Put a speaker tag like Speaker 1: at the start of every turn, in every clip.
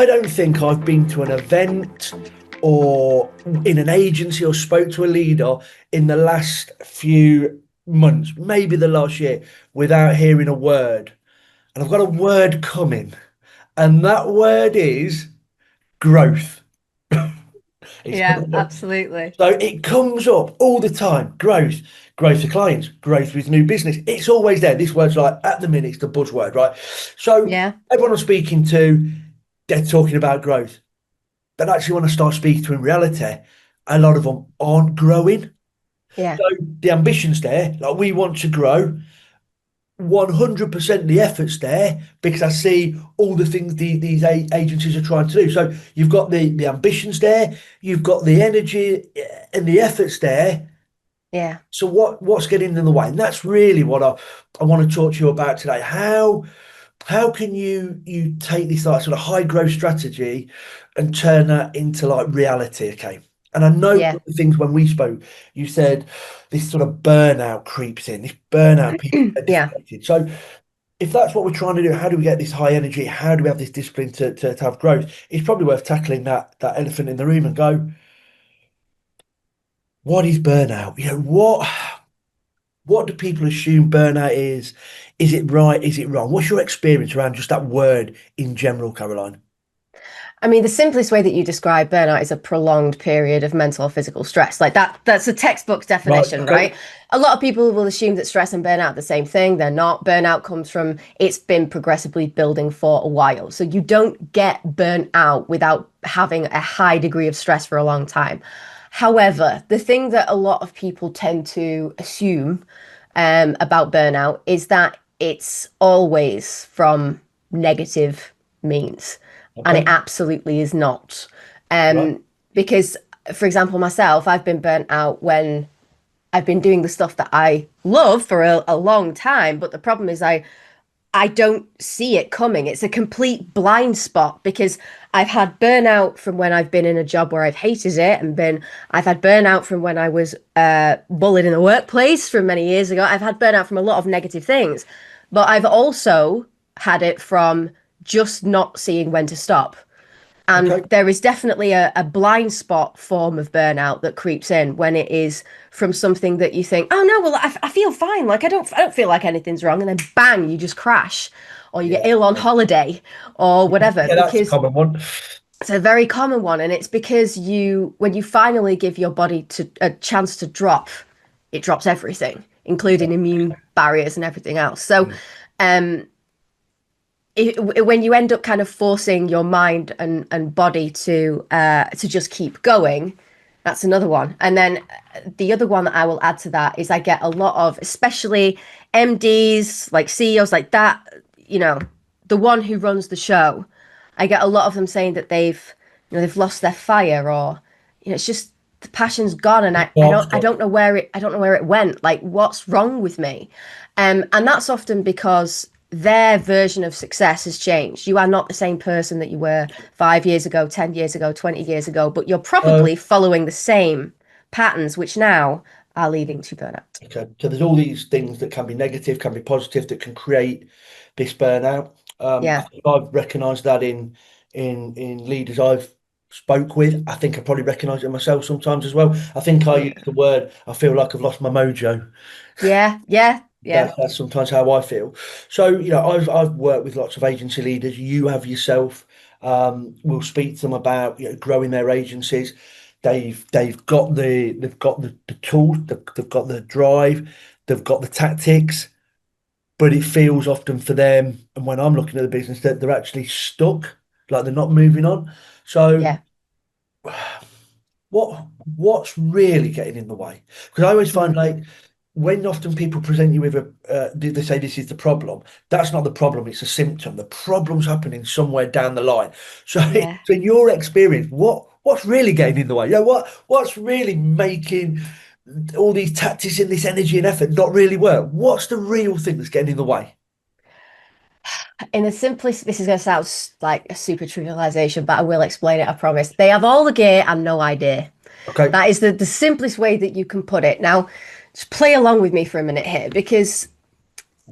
Speaker 1: don't think I've been to an event or in an agency or spoke to a leader in the last few months, maybe the last year, without hearing a word. And I've got a word coming, and that word is growth. It's
Speaker 2: Yeah, absolutely.
Speaker 1: So it comes up all the time. Growth, growth of clients, growth with new business. It's always there. This word's like at the minute, it's the buzzword, right? So
Speaker 2: Yeah,
Speaker 1: everyone I'm speaking to, they're talking about growth. But actually, when I start speaking to in reality, a lot of them aren't growing.
Speaker 2: yeah,
Speaker 1: So the ambition's there, like we want to grow. 100% the efforts there because I see all the things these agencies are trying to do. So you've got the ambitions there, you've got the energy and the efforts there.
Speaker 2: yeah.
Speaker 1: So what's getting in the way? And that's really what I want to talk to you about today. How can you take this like sort of high growth strategy and turn that into like reality? Okay. And I know one
Speaker 2: Yeah.
Speaker 1: of the things when we spoke, you said this sort of burnout creeps in, this burnout people get
Speaker 2: Yeah.
Speaker 1: deflated. So if that's what we're trying to do, how do we get this high energy? How do we have this discipline to have growth? It's probably worth tackling that elephant in the room and go, what is burnout? What do people assume burnout is? Is it right? Is it wrong? What's your experience around just that word in general, Caroline?
Speaker 2: I mean, the simplest way that you describe burnout is a prolonged period of mental or physical stress. Like that's a textbook
Speaker 1: Right.
Speaker 2: definition,
Speaker 1: Okay.
Speaker 2: right? A lot of people will assume that stress and burnout are the same thing. They're not. Burnout comes from it's been progressively building for a while. So you don't get burnt out without having a high degree of stress for a long time. However, the thing that a lot of people tend to assume about burnout is that it's always from negative means. And it
Speaker 1: Okay.
Speaker 2: absolutely is not.
Speaker 1: Right.
Speaker 2: Because, for example, myself, I've been burnt out when I've been doing the stuff that I love for a long time. But the problem is I don't see it coming. It's a complete blind spot because I've had burnout from when I've been in a job where I've hated it and been, I've had burnout from when I was bullied in the workplace from many years ago. I've had burnout from a lot of negative things, but I've also had it from just not seeing when to stop. And
Speaker 1: Okay.
Speaker 2: there is definitely a blind spot form of burnout that creeps in when it is from something that you think, oh no, well, I feel fine. Like I don't feel like anything's wrong. And then bang, you just crash or you get
Speaker 1: Yeah.
Speaker 2: ill on holiday or whatever,
Speaker 1: Yeah, that's a
Speaker 2: because
Speaker 1: common one.
Speaker 2: it's a very common one. And it's because when you finally give your body to a chance to drop, it drops everything, including immune barriers and everything else. So,
Speaker 1: Mm.
Speaker 2: um, when you end up kind of forcing your mind and body to just keep going, that's another one. And then the other one that I will add to that is I get a lot of, especially MDs, like CEOs, like that, you know, the one who runs the show. I get a lot of them saying that they've lost their fire or, it's just the passion's gone and I
Speaker 1: Dark
Speaker 2: don't I
Speaker 1: stuff.
Speaker 2: don't know where it went. Like what's wrong with me? And that's often because their version of success has changed. You are not the same person that you were 5 years ago, 10 years ago, 20 years ago, but you're
Speaker 1: Uh,
Speaker 2: probably following the same patterns, which now are leading to burnout.
Speaker 1: okay. So there's all these things that can be negative, can be positive, that can create this burnout. I
Speaker 2: Yeah.
Speaker 1: think I've recognised that in leaders I've spoke with. I think I probably recognise it myself sometimes as well. I think I use the word, I feel like I've lost my mojo.
Speaker 2: Yeah. Yeah. Yeah.
Speaker 1: That's sometimes how I feel. So, I've worked with lots of agency leaders. You have yourself. We'll speak to them about growing their agencies. They've got the tools, they've got the drive, they've got the tactics, but it feels often for them, and when I'm looking at the business, that they're actually stuck, like they're not moving on. So
Speaker 2: Yeah.
Speaker 1: what's really getting in the way? Because I always find
Speaker 2: Mm.
Speaker 1: like when often people present you with they say this is the problem. That's not the problem. It's a symptom. The problem's happening somewhere down the line. So,
Speaker 2: Yeah.
Speaker 1: so in your experience, what's really getting in the way? What's really making all these tactics and this energy and effort not really work? What's the real thing that's getting in the way?
Speaker 2: In the simplest, this is going to sound like a super trivialization, but I will explain it, I promise. They have all the gear and no idea.
Speaker 1: Okay.
Speaker 2: That is the simplest way that you can put it. Now, just play along with me for a minute here because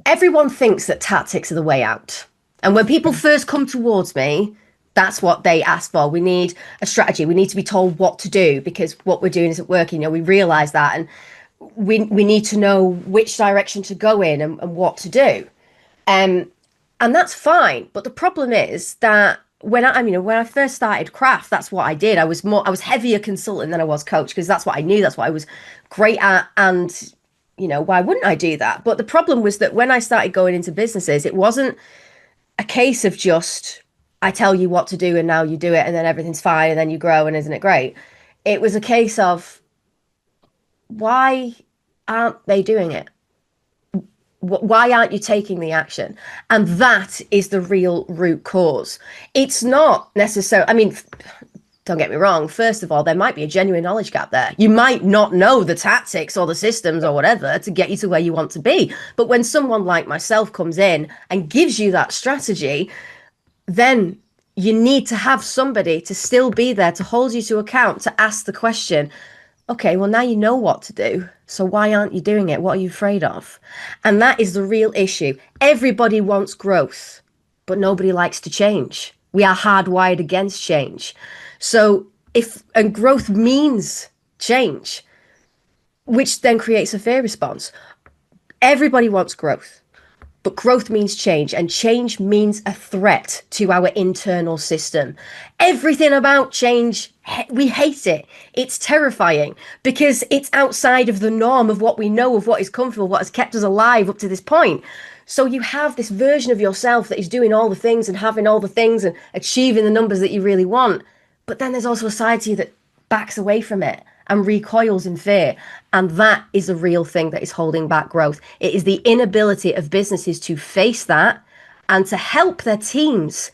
Speaker 2: everyone thinks that tactics are the way out. And when people first come towards me, That's what they ask for. We need a strategy. We need to be told what to do because what we're doing isn't working. We realize that, and we need to know which direction to go in and what to do. Um, and that's fine. But the problem is that when I first started craft, that's what I did. I was heavier consultant than I was coach because that's what I knew. That's what I was great at. And, why wouldn't I do that? But the problem was that when I started going into businesses, it wasn't a case of just, I tell you what to do and now you do it and then everything's fine and then you grow and isn't it great? It was a case of, why aren't they doing it? Why aren't you taking the action? And that is the real root cause. It's not necessarily, don't get me wrong. First of all, there might be a genuine knowledge gap there. You might not know the tactics or the systems or whatever to get you to where you want to be. But when someone like myself comes in and gives you that strategy, then you need to have somebody to still be there to hold you to account, to ask the question, okay, well, now you know what to do. So why aren't you doing it? What are you afraid of? And that is the real issue. Everybody wants growth, but nobody likes to change. We are hardwired against change. So and growth means change, which then creates a fear response. Everybody wants growth. But growth means change, and change means a threat to our internal system. Everything about change, we hate it. It's terrifying because it's outside of the norm of what we know, of what is comfortable, what has kept us alive up to this point. So you have this version of yourself that is doing all the things and having all the things and achieving the numbers that you really want. But then there's also a side to you that backs away from it and recoils in fear. And that is the real thing that is holding back growth. It is the inability of businesses to face that and to help their teams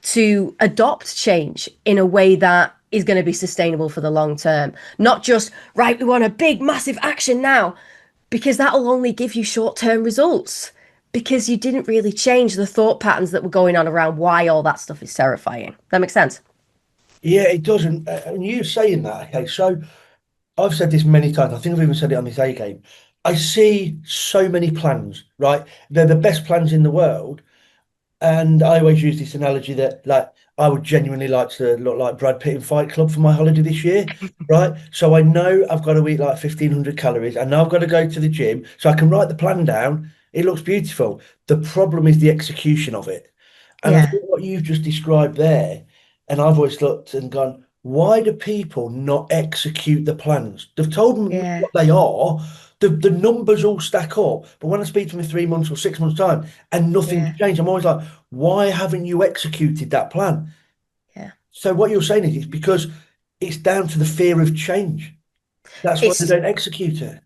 Speaker 2: to adopt change in a way that is going to be sustainable for the long term. Not just, right, we want a big, massive action now, because that will only give you short-term results because you didn't really change the thought patterns that were going on around why all that stuff is terrifying. That makes sense?
Speaker 1: Yeah, it doesn't. And you saying that, okay, so I've said this many times. I think I've even said it on this A game. I see so many plans, right? They're the best plans in the world. And I always use this analogy that, like, I would genuinely like to look like Brad Pitt in Fight Club for my holiday this year, right? So I know I've got to eat like 1,500 calories. I know I've got to go to the gym. So I can write the plan down. It looks beautiful. The problem is the execution of it. And I
Speaker 2: Yeah,
Speaker 1: think what you've just described there, and I've always looked and gone, why do people not execute the plans? They've told them
Speaker 2: yeah,
Speaker 1: what they are. The numbers all stack up. But when I speak to them in 3 months or 6 months' time and nothing's
Speaker 2: yeah,
Speaker 1: changed, I'm always like, why haven't you executed that plan?
Speaker 2: yeah.
Speaker 1: So what you're saying is it's because it's down to the fear of change. That's why they
Speaker 2: It's
Speaker 1: don't execute it.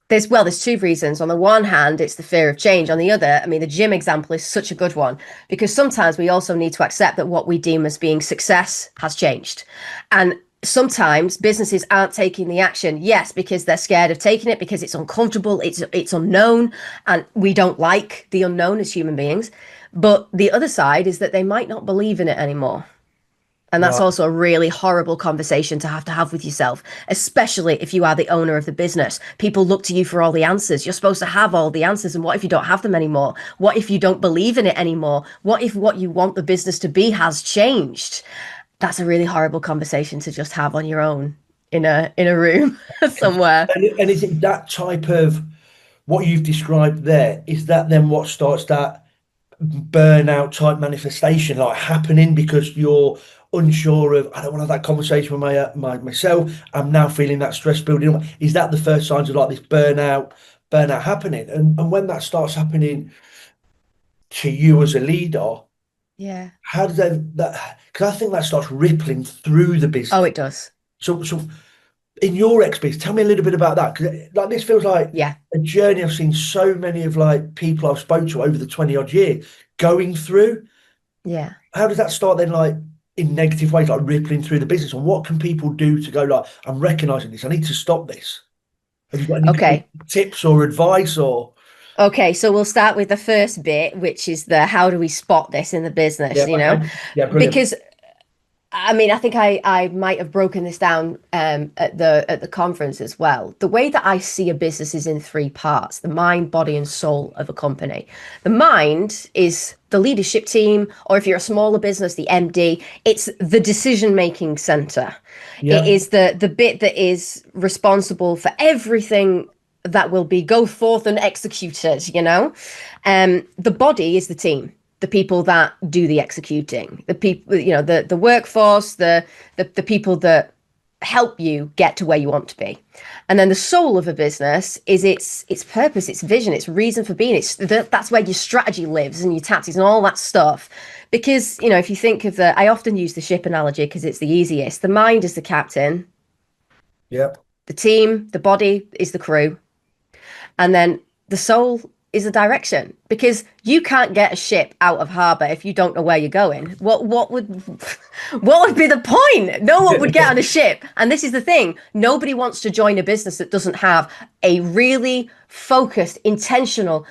Speaker 2: there's two reasons. On the one hand, it's the fear of change. On the other, the gym example is such a good one because sometimes we also need to accept that what we deem as being success has changed. And sometimes businesses aren't taking the action, yes, because they're scared of taking it, because it's uncomfortable, it's unknown, and we don't like the unknown as human beings. But the other side is that they might not believe in it anymore. And that's
Speaker 1: Right.
Speaker 2: also a really horrible conversation to have with yourself, especially if you are the owner of the business. People look to you for all the answers. You're supposed to have all the answers. And what if you don't have them anymore? What if you don't believe in it anymore? What if what you want the business to be has changed? That's a really horrible conversation to just have on your own in a room somewhere.
Speaker 1: And is it that type of what you've described there? Is that then what starts that burnout type manifestation like happening because you're unsure of I don't want to have that conversation with myself. I'm now feeling that stress building up. Is that the first signs of like this burnout happening? And when that starts happening to you as a leader,
Speaker 2: Yeah.
Speaker 1: how does that because I think that starts rippling through the
Speaker 2: Oh,
Speaker 1: business.
Speaker 2: it does.
Speaker 1: So in your experience, tell me a little bit about that because like this feels like
Speaker 2: Yeah.
Speaker 1: a journey I've seen so many of like people I've spoke to over the 20 odd years going through.
Speaker 2: Yeah.
Speaker 1: How does that start then like in negative ways, like rippling through the business? And what can people do to go like, I'm recognizing this, I need to stop this? Have you got any
Speaker 2: Okay.
Speaker 1: tips or advice or
Speaker 2: Okay, so we'll start with the first bit, which is the how do we spot this in the business,
Speaker 1: yeah, okay. Yeah, brilliant.
Speaker 2: Because I mean, I think I might have broken this down at the conference as well. The way that I see a business is in three parts: the mind, body, and soul of a company. The mind is the leadership team, or if you're a smaller business, the MD. It's the decision-making center. It
Speaker 1: Yeah.
Speaker 2: is the bit that is responsible for everything that will be go forth and executed, you know? The body is the team, the people that do the executing, the people, you know, the workforce, the people that help you get to where you want to be. And then the soul of a business is its purpose, its vision, its reason for being. That's where your strategy lives and your tactics and all that stuff. Because, you know, if you think of I often use the ship analogy because it's the easiest. The mind is the captain,
Speaker 1: Yeah.
Speaker 2: the team, the body is the crew, and then the soul is the direction, because you can't get a ship out of harbor if you don't know where you're going. What would what would be the point? No one would get on a ship. And this is the thing. Nobody wants to join a business that doesn't have a really focused, intentional,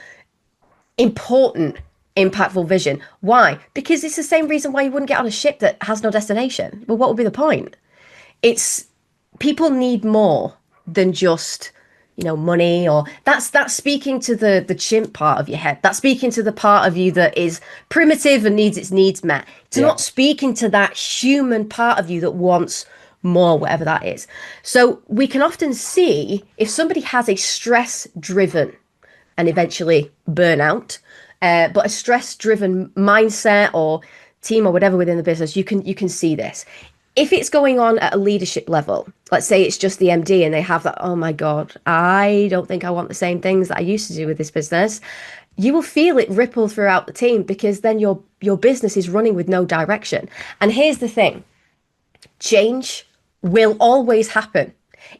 Speaker 2: important, impactful vision. Why? Because it's the same reason why you wouldn't get on a ship that has no destination. Well, what would be the point? It's people need more than just, you know, money. Or that's speaking to the chimp part of your head. That's speaking to the part of you that is primitive and needs its needs met. It's
Speaker 1: Yeah.
Speaker 2: not speaking to that human part of you that wants more, whatever that is. So we can often see if somebody has a stress driven and eventually burnout, but a stress driven mindset or team or whatever within the business, you can see this. If it's going on at a leadership level, let's say it's just the MD and they have that, oh my God, I don't think I want the same things that I used to do with this business. You will feel it ripple throughout the team, because then your business is running with no direction. And here's the thing: change will always happen.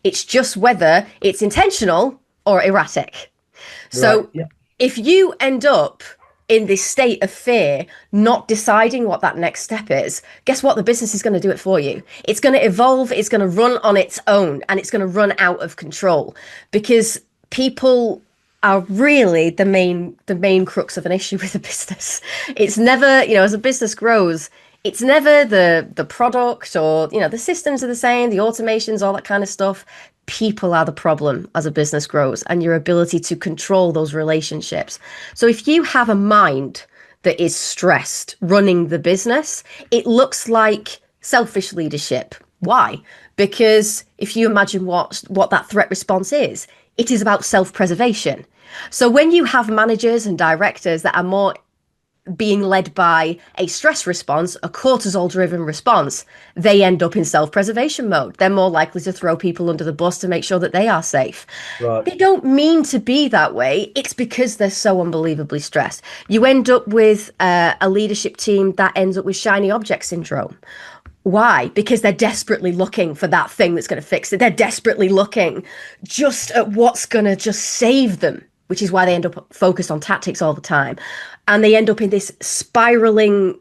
Speaker 2: It's just whether it's intentional or erratic.
Speaker 1: Right.
Speaker 2: So
Speaker 1: Yeah.
Speaker 2: if you end up in this state of fear, not deciding what that next step is, guess what? The business is going to do it for you. It's going to evolve, it's going to run on its own, and it's going to run out of control, because people are really the main crux of an issue with a business. It's never, you know, as a business grows, it's never the product, or, you know, the systems are the same, the automations, all that kind of stuff. People are the problem as a business grows, and your ability to control those relationships. So if you have a mind that is stressed running the business, it looks like selfish leadership. Why? Because if you imagine what that threat response is, it is about self-preservation. So when you have managers and directors that are more being led by a stress response, a cortisol driven response, they end up in self-preservation mode. They're more likely to throw people under the bus to make sure that they are safe.
Speaker 1: Right.
Speaker 2: They don't mean to be that way. It's because they're so unbelievably stressed. You end up with a leadership team that ends up with shiny object syndrome. Why? Because they're desperately looking for that thing that's going to fix it. They're desperately looking just at what's going to just save them, which is why they end up focused on tactics all the time. And they end up in this spiraling,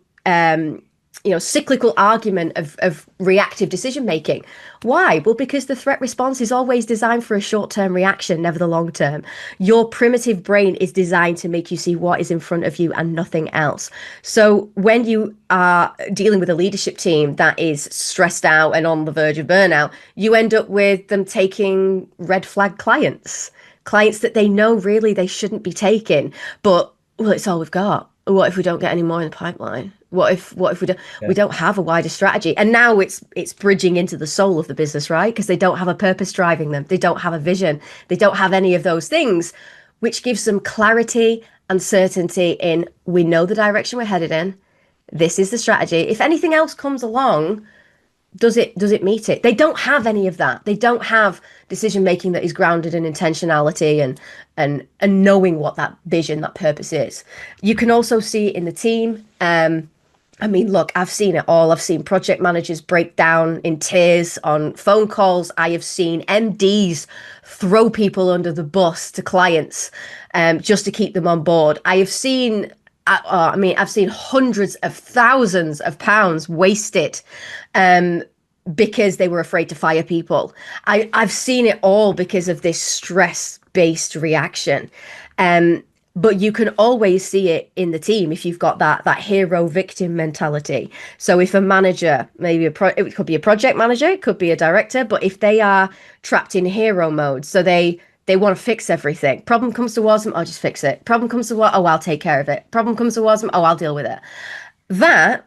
Speaker 2: cyclical argument of reactive decision making. Why? Well, because the threat response is always designed for a short-term reaction, never the long term. Your primitive brain is designed to make you see what is in front of you and nothing else. So when you are dealing with a leadership team that is stressed out and on the verge of burnout, you end up with them taking red flag clients that they know really they shouldn't be taking, but well, it's all we've got. What if we don't get any more in the pipeline? What if we don't have a wider strategy? And now it's bridging into the soul of the business, right? Because they don't have a purpose driving them. They don't have a vision. They don't have any of those things, which gives them clarity and certainty in, we know the direction we're headed in. This is the strategy. If anything else comes along, does it meet it? They don't have any of that. They don't have decision making that is grounded in intentionality and knowing what that vision, that purpose is. You can also see in the team. I mean, look, I've seen it all. I've seen project managers break down in tears on phone calls. I have seen MDs throw people under the bus to clients, just to keep them on board. I've seen hundreds of thousands of pounds wasted, because they were afraid to fire people. I've seen it all because of this stress-based reaction. But you can always see it in the team if you've got that hero victim mentality. So if a manager, maybe it could be a project manager, it could be a director, but if they are trapped in hero mode, so they want to fix everything. Problem comes towards them, I'll just fix it. Problem comes towards, oh, I'll take care of it. Problem comes towards them, oh, I'll deal with it. That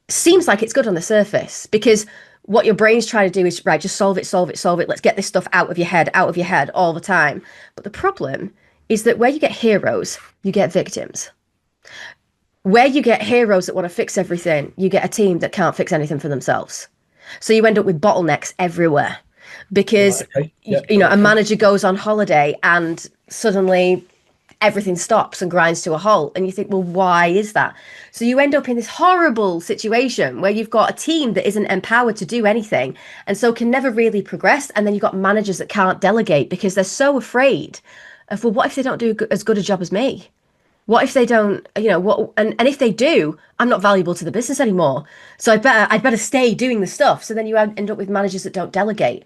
Speaker 2: seems like it's good on the surface because what your brain's trying to do is, right, just solve it, solve it, solve it. Let's get this stuff out of your head all the time. But the problem is that where you get heroes, you get victims. Where you get heroes that want to fix everything, you get a team that can't fix anything for themselves. So you end up with bottlenecks everywhere because,
Speaker 1: Right, okay. Yeah,
Speaker 2: you
Speaker 1: that
Speaker 2: know, a
Speaker 1: makes sense.
Speaker 2: manager goes on holiday and suddenly everything stops and grinds to a halt. And you think, well, why is that? So you end up in this horrible situation where you've got a team that isn't empowered to do anything and so can never really progress. And then you've got managers that can't delegate because they're so afraid of, well, what if they don't do as good a job as me? What if they don't, you know, what, and if they do, I'm not valuable to the business anymore. So I'd better stay doing the stuff. So then you end up with managers that don't delegate.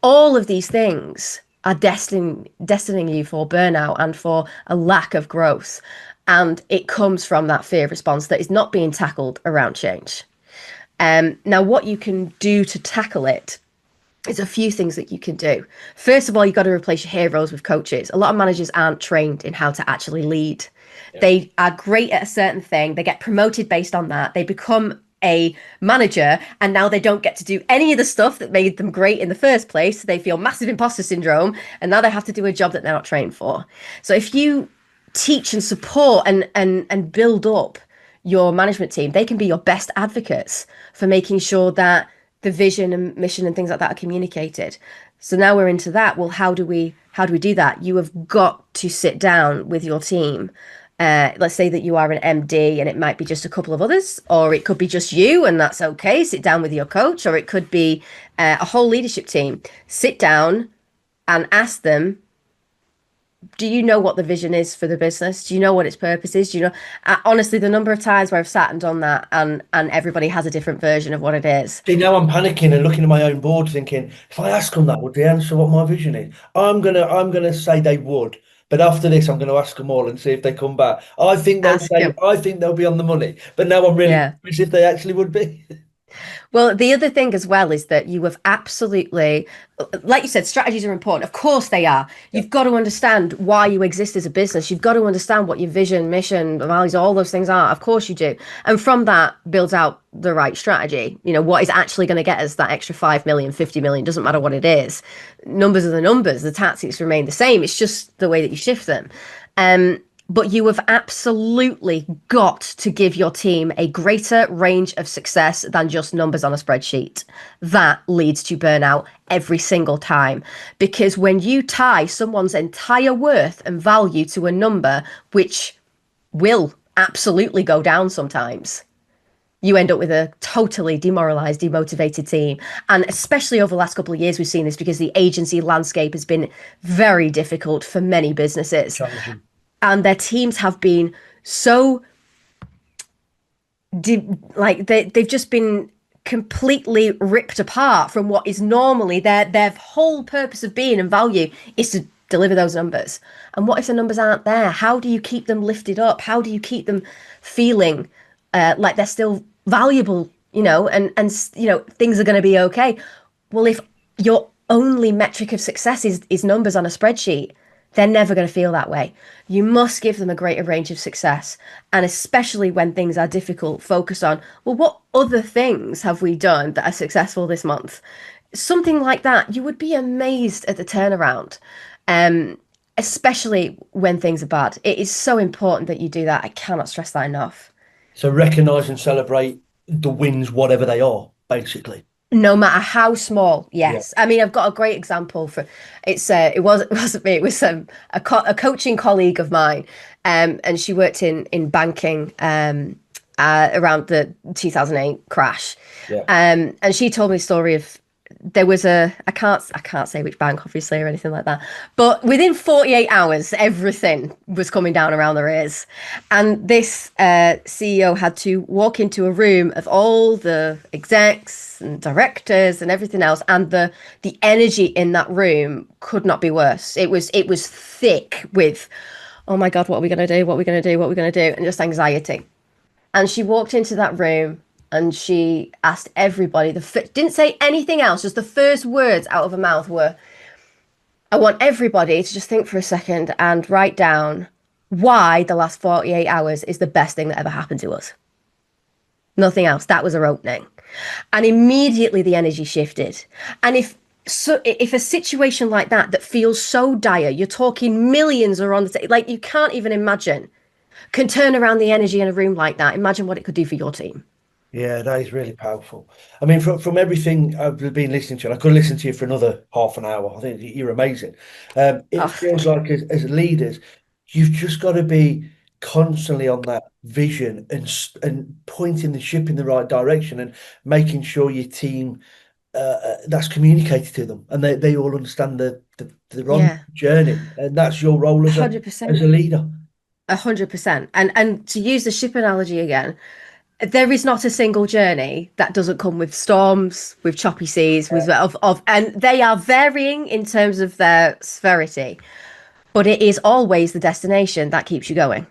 Speaker 2: All of these things are destining you for burnout and for a lack of growth. And it comes from that fear response that is not being tackled around change. Now, what you can do to tackle it is a few things that you can do. First of all, you've got to replace your heroes with coaches. A lot of managers aren't trained in how to actually lead.
Speaker 1: Yeah.
Speaker 2: They are great at a certain thing. They get promoted based on that. They become a manager and now they don't get to do any of the stuff that made them great in the first place. They feel massive imposter syndrome and now they have to do a job that they're not trained for. So if you teach and support and build up your management team, they can be your best advocates for making sure that the vision and mission and things like that are communicated. So now we're into that. Well, how do we do that? You have got to sit down with your team. Let's say that you are an MD and it might be just a couple of others, or it could be just you, and that's okay. Sit down with your coach, or it could be a whole leadership team. Sit down and ask them, do you know what the vision is for the business? Do you know what its purpose is? Do you know? Honestly, the number of times where I've sat and done that, and everybody has a different version of what it is.
Speaker 1: See, now I'm panicking and looking at my own board, thinking, if I ask them that, would they answer what my vision is? I'm gonna say they would, but after this, I'm gonna ask them all and see if they come back. I think they'll
Speaker 2: Ask
Speaker 1: say,
Speaker 2: them.
Speaker 1: I think they'll be on the money, but now I'm really
Speaker 2: Yeah.
Speaker 1: curious if they actually would be.
Speaker 2: Well, the other thing as well is that you have absolutely, like you said, strategies are important. Of course they are.
Speaker 1: Yeah.
Speaker 2: You've got to understand why you exist as a business. You've got to understand what your vision, mission, values, all those things are. Of course you do. And from that builds out the right strategy. You know, what is actually going to get us that extra 5 million, 50 million, doesn't matter what it is. Numbers are the numbers. The tactics remain the same. It's just the way that you shift them. But you have absolutely got to give your team a greater range of success than just numbers on a spreadsheet. That leads to burnout every single time. Because when you tie someone's entire worth and value to a number, which will absolutely go down sometimes, you end up with a totally demoralized, demotivated team. And especially over the last couple of years, we've seen this because the agency landscape has been very difficult for many businesses,
Speaker 1: Challenging.
Speaker 2: and their teams have been so they've just been completely ripped apart from what is normally their whole purpose of being and value is to deliver those numbers. And what if the numbers aren't there? How do you keep them lifted up? How do you keep them feeling like they're still valuable, you know, and you know, things are going to be okay? Well, if your only metric of success is numbers on a spreadsheet, they're never going to feel that way. You must give them a greater range of success. And especially when things are difficult, focus on, well, what other things have we done that are successful this month? Something like that. You would be amazed at the turnaround, especially when things are bad. It is so important that you do that. I cannot stress that enough.
Speaker 1: So recognize and celebrate the wins, whatever they are, basically.
Speaker 2: No matter how small,
Speaker 1: Yeah.
Speaker 2: yes. I mean, I've got a great example for it's. It wasn't me. It was a coaching colleague of mine, and she worked in banking around the 2008 crash,
Speaker 1: Yeah.
Speaker 2: and she told me a story of there was I can't say which bank obviously or anything like that, but within 48 hours everything was coming down around their ears, and this CEO had to walk into a room of all the execs and directors and everything else, and the energy in that room could not be worse. It was thick with oh my God, what are we going to do? What are we going to do? What are we going to do? And just anxiety. And she walked into that room and she asked everybody, didn't say anything else, just the first words out of her mouth were, I want everybody to just think for a second and write down why the last 48 hours is the best thing that ever happened to us. Nothing else. That was her opening. And immediately the energy shifted. And if a situation like that feels so dire, you're talking millions are on the table, like you can't even imagine, can turn around the energy in a room like that. Imagine what it could do for your team.
Speaker 1: Yeah, that is really powerful. I mean, from everything I've been listening to, and I could listen to you for another half an hour. I think you're amazing. It
Speaker 2: Oh,
Speaker 1: feels like as leaders, you've just got to be constantly on that vision and pointing the ship in the right direction and making sure your team that's communicated to them and they all understand they're on
Speaker 2: yeah,
Speaker 1: the journey, and that's your role as a
Speaker 2: 100%.
Speaker 1: leader.
Speaker 2: 100%. And to use the ship analogy again, there is not a single journey that doesn't come with storms, with choppy seas, with and they are varying in terms of their severity, but it is always the destination that keeps you going.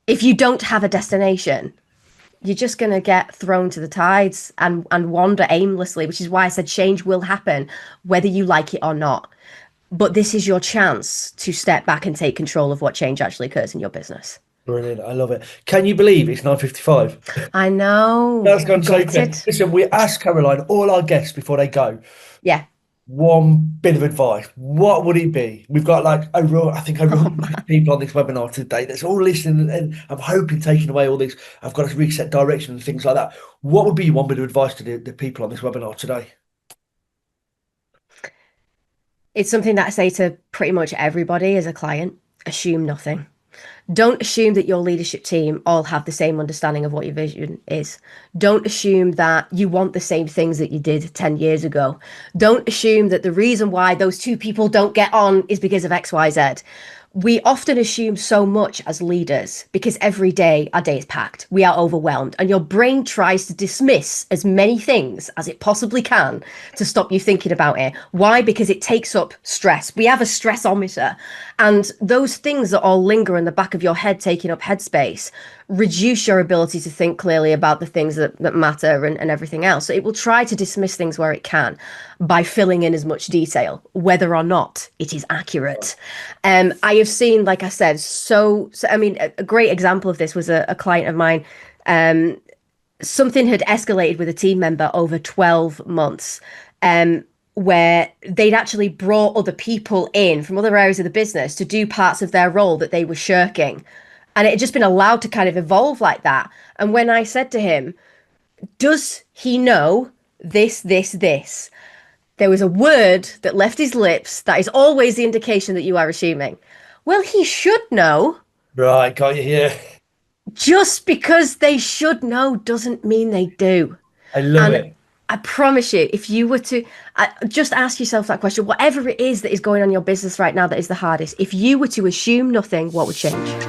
Speaker 2: If you don't have a destination, you're just going to get thrown to the tides and wander aimlessly, which is why I said change will happen, whether you like it or not. But this is your chance to step back and take control of what change actually occurs in your business.
Speaker 1: Brilliant. I love it. Can you believe it's 9:55?
Speaker 2: I know.
Speaker 1: That's gone so quick.
Speaker 2: Gutted.
Speaker 1: Listen, we ask Caroline, all our guests before they go,
Speaker 2: Yeah.
Speaker 1: one bit of advice. What would it be? We've got like over, I think over
Speaker 2: Oh
Speaker 1: 150
Speaker 2: man.
Speaker 1: people on this webinar today that's all listening, and I'm hoping taking away all this. I've got to reset direction and things like that. What would be one bit of advice to the people on this webinar today?
Speaker 2: It's something that I say to pretty much everybody as a client. Assume nothing. Don't assume that your leadership team all have the same understanding of what your vision is. Don't assume that you want the same things that you did 10 years ago. Don't assume that the reason why those two people don't get on is because of XYZ. We often assume so much as leaders because every day our day is packed. We are overwhelmed, and your brain tries to dismiss as many things as it possibly can to stop you thinking about it. Why? Because it takes up stress. We have a stressometer, and those things that all linger in the back of your head, taking up headspace, reduce your ability to think clearly about the things that matter and everything else. So it will try to dismiss things where it can by filling in as much detail, whether or not it is accurate. I have seen, like I said, I mean, a great example of this was a client of mine. Something had escalated with a team member over 12 months. Where they'd actually brought other people in from other areas of the business to do parts of their role that they were shirking. And it had just been allowed to kind of evolve like that. And when I said to him, does he know this? There was a word that left his lips that is always the indication that you are assuming. Well, he should know.
Speaker 1: Right, got you here.
Speaker 2: Just because they should know doesn't mean they do.
Speaker 1: I love
Speaker 2: And
Speaker 1: it.
Speaker 2: I promise you, if you were to just ask yourself that question, whatever it is that is going on in your business right now that is the hardest, if you were to assume nothing, what would change?